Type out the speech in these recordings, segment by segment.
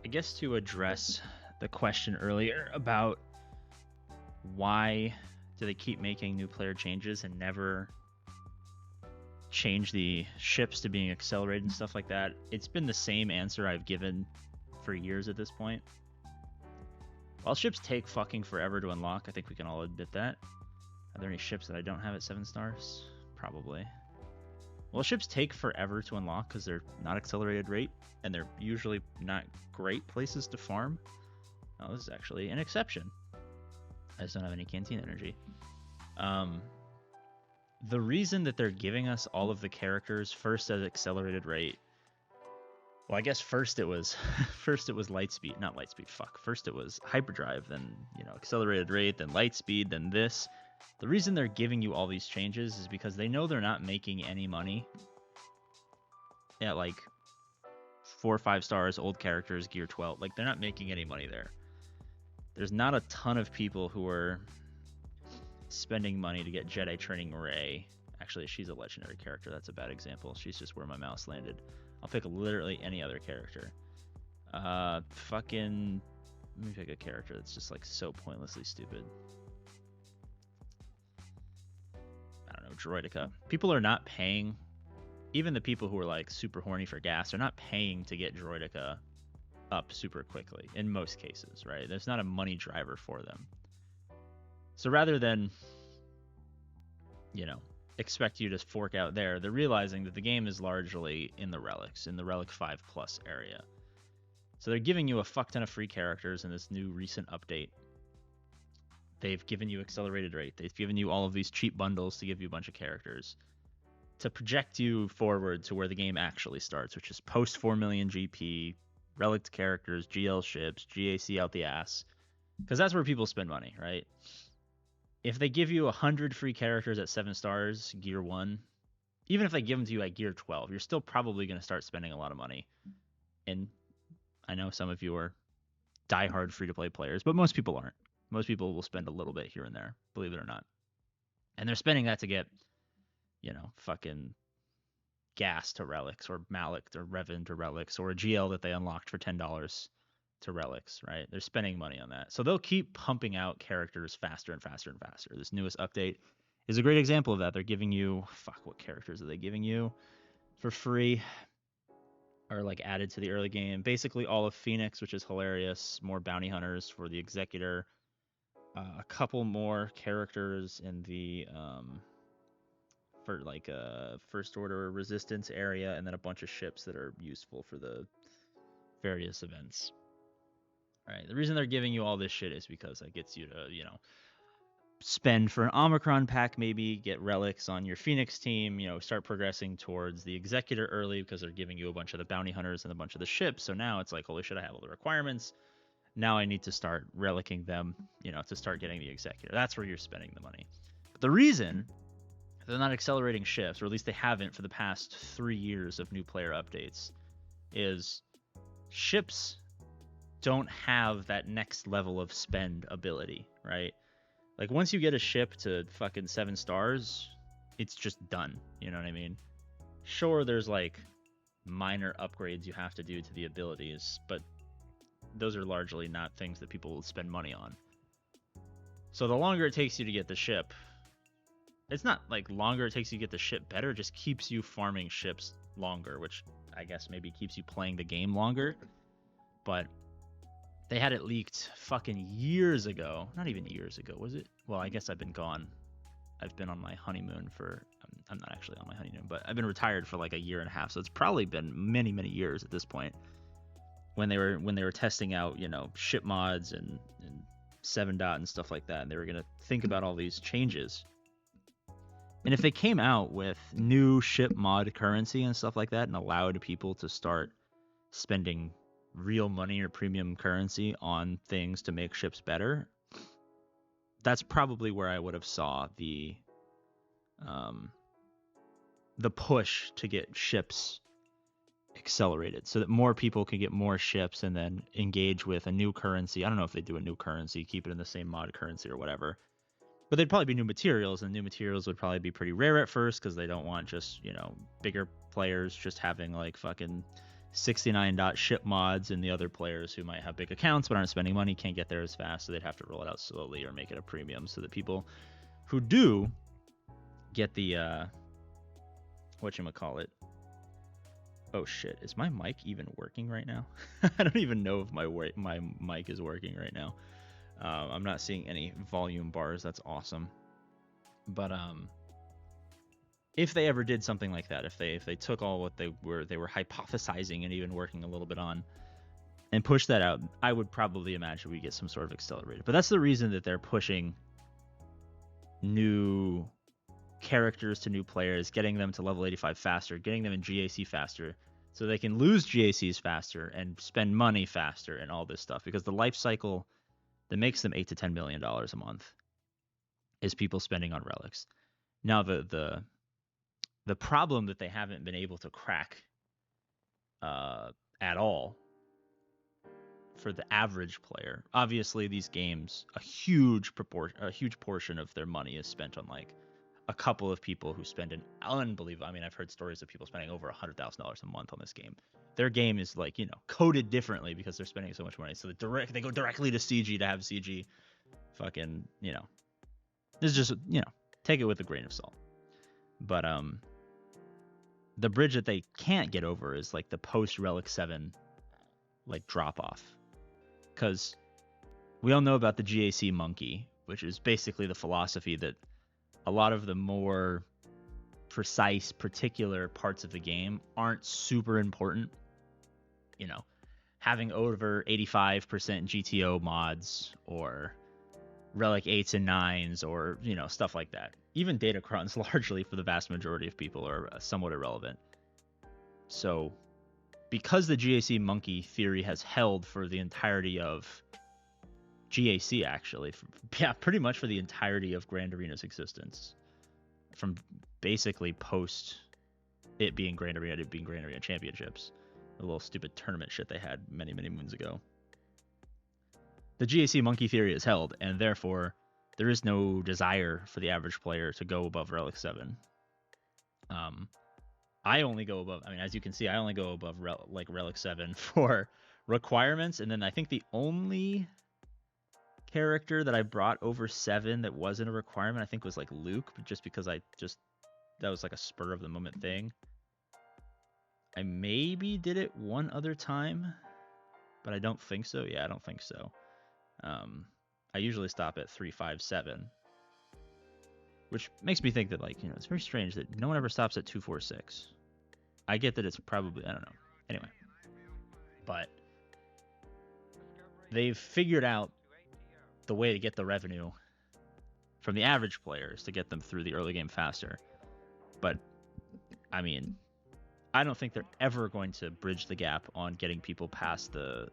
I guess to address the question earlier about why do they keep making new player changes and never change the ships to being accelerated and stuff like that, it's been the same answer I've given for years at this point. While ships take fucking forever to unlock, I think we can all admit that. Are there any ships that I don't have at 7 stars? Probably. Well, ships take forever to unlock because they're not accelerated rate, and they're usually not great places to farm. Oh, this is actually an exception. I just don't have any canteen energy. The reason that they're giving us all of the characters first at accelerated rate, well, I guess first it was Lightspeed, not Lightspeed, fuck. First it was Hyperdrive, then, accelerated rate, then Lightspeed, then this. The reason they're giving you all these changes is because they know they're not making any money at like 4 or 5 stars, old characters, gear 12. Like, they're not making any money there. There's not a ton of people who are spending money to get Jedi Training Rey. Actually, she's a legendary character. That's a bad example. She's just where my mouse landed. I'll pick literally any other character. Let me pick a character that's just like so pointlessly stupid. I don't know, Droideka. People are not paying, even the people who are like super horny for gas, are not paying to get Droideka up super quickly in most cases, right? There's not a money driver for them. So rather than, expect you to fork out there, they're realizing that the game is largely in the relics, in the relic 5+ area. So they're giving you a fuck ton of free characters in this new recent update. They've given you accelerated rate. They've given you all of these cheap bundles to give you a bunch of characters to project you forward to where the game actually starts, which is post 4 million GP, relic characters, GL ships, GAC out the ass, because that's where people spend money, right? If they give you 100 free characters at 7 stars, gear 1, even if they give them to you at gear 12, you're still probably going to start spending a lot of money. And I know some of you are diehard free-to-play players, but most people aren't. Most people will spend a little bit here and there, believe it or not. And they're spending that to get, fucking gas to relics, or Malik or Revan to relics, or a GL that they unlocked for $10 to relics, right? They're spending money on that. So they'll keep pumping out characters faster and faster and faster. This newest update is a great example of that. They're giving you, what characters are they giving you for free? Or like added to the early game. Basically all of Phoenix, which is hilarious. More bounty hunters for the Executor. A couple more characters in the for like a First Order Resistance area, and then a bunch of ships that are useful for the various events. All right, the reason they're giving you all this shit is because that gets you to, spend for an Omicron pack, maybe get relics on your Phoenix team, start progressing towards the Executor early because they're giving you a bunch of the bounty hunters and a bunch of the ships. So now it's like, holy shit, I have all the requirements. Now I need to start relicking them, to start getting the Executor. That's where you're spending the money. But the reason they're not accelerating ships, or at least they haven't for the past 3 years of new player updates, is ships don't have that next level of spend ability, right? Like, once you get a ship to fucking 7 stars, it's just done. You know what I mean? Sure, there's like minor upgrades you have to do to the abilities, but those are largely not things that people will spend money on. So the longer it takes you to get the ship, it's not like longer it takes you to get the ship better, it just keeps you farming ships longer, which I guess maybe keeps you playing the game longer. But they had it leaked fucking years ago. Not even years ago, was it? Well, I guess I've been gone. I've been on my honeymoon for... I'm not actually on my honeymoon, but I've been retired for like a year and a half, so it's probably been many, many years at this point. When they were testing out, ship mods and 7 dot and stuff like that, and they were going to think about all these changes. And if they came out with new ship mod currency and stuff like that and allowed people to start spending real money or premium currency on things to make ships better, that's probably where I would have saw the push to get ships accelerated so that more people can get more ships and then engage with a new currency. I don't know if they do a new currency, keep it in the same mod currency or whatever, but they'd probably be new materials, and new materials would probably be pretty rare at first because they don't want just, bigger players just having like fucking 69.ship mods, and the other players who might have big accounts but aren't spending money can't get there as fast, so they'd have to roll it out slowly or make it a premium so that people who do get the whatchamacallit. Oh shit, is my mic even working right now? I don't even know if my mic is working right now. I'm not seeing any volume bars. That's awesome. But if they ever did something like that, if they took all what they were hypothesizing and even working a little bit on and pushed that out, I would probably imagine we get some sort of accelerated. But that's the reason that they're pushing new characters to new players, getting them to level 85 faster, getting them in GAC faster, so they can lose GACs faster and spend money faster and all this stuff. Because the life cycle that makes them $8 to $10 million a month is people spending on relics. Now the problem that they haven't been able to crack at all for the average player, obviously these games, a huge portion of their money is spent on like a couple of people who spend an unbelievable. I mean, I've heard stories of people spending over $100,000 a month on this game. Their game is like, coded differently because they're spending so much money. So they go directly to CG to have CG fucking, this is just, take it with a grain of salt. But the bridge that they can't get over is like the post Relic 7 like drop off. Cuz we all know about the GAC monkey, which is basically the philosophy that a lot of the more precise, particular parts of the game aren't super important. Having over 85% GTO mods or Relic 8s and 9s or, stuff like that. Even Datacrons, largely for the vast majority of people, are somewhat irrelevant. So, because the GAC monkey theory has held for the entirety of GAC, actually, pretty much for the entirety of Grand Arena's existence, from basically post it being Grand Arena to being Grand Arena Championships, a little stupid tournament shit they had many, many moons ago. The GAC monkey theory is held, and therefore there is no desire for the average player to go above Relic 7. I only go above, as you can see, I only go above Relic 7 for requirements, and then I think the only character that I brought over 7 that wasn't a requirement, I think was like Luke, but just because that was like a spur of the moment thing. I maybe did it one other time, but I don't think so. Yeah, I don't think so. I usually stop at 3, 5, 7, which makes me think that it's very strange that no one ever stops at 2, 4, 6. I get that it's probably, I don't know. Anyway, but they've figured out the way to get the revenue from the average players to get them through the early game faster. But I don't think they're ever going to bridge the gap on getting people past the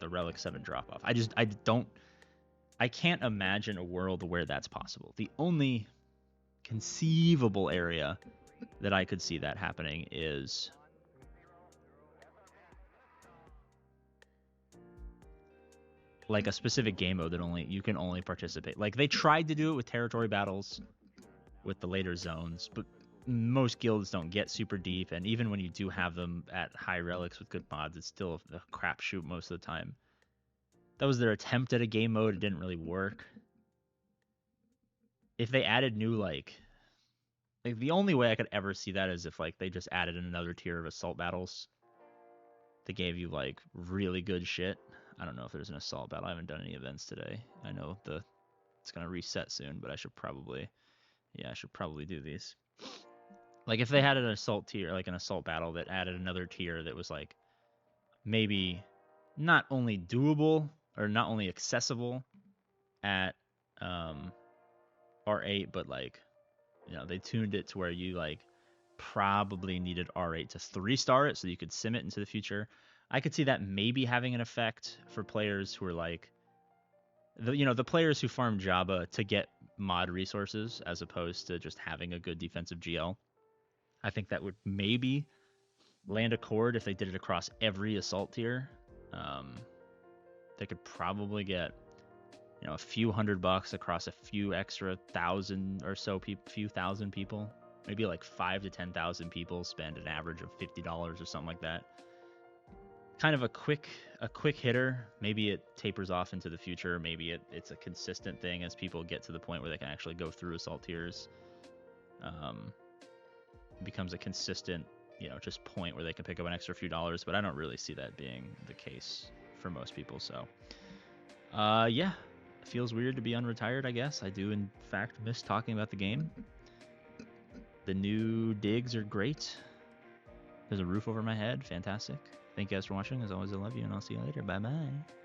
Relic 7 drop off. I can't imagine a world where that's possible. The only conceivable area that I could see that happening is like a specific game mode that you can only participate. Like they tried to do it with territory battles with the later zones, but most guilds don't get super deep, and even when you do have them at high relics with good mods, it's still a crapshoot most of the time. That was their attempt at a game mode. It didn't really work. If they added new like the only way I could ever see that is if they just added another tier of assault battles that gave you really good shit. I don't know if there's an assault battle. I haven't done any events today. I know it's gonna reset soon, but I should probably do these. If they had an assault tier, an assault battle that added another tier that was maybe not only doable or not only accessible at R8, but they tuned it to where you probably needed R8 to 3-star it so you could sim it into the future. I could see that maybe having an effect for players who are the players who farm Jabba to get mod resources as opposed to just having a good defensive GL. I think that would maybe land a chord if they did it across every assault tier. They could probably get a few $100 across a few extra thousand or so few thousand people. Maybe 5,000 to 10,000 people spend an average of $50 or something like that. kind of a quick hitter. Maybe it tapers off into the future. Maybe it's a consistent thing as people get to the point where they can actually go through assault tiers. It becomes a consistent, just point where they can pick up an extra few dollars. But I don't really see that being the case for most people. So, yeah, it feels weird to be unretired. I guess I do in fact miss talking about the game. The new digs are great. There's a roof over my head. Fantastic. Thank you guys for watching. As always, I love you, and I'll see you later. Bye-bye.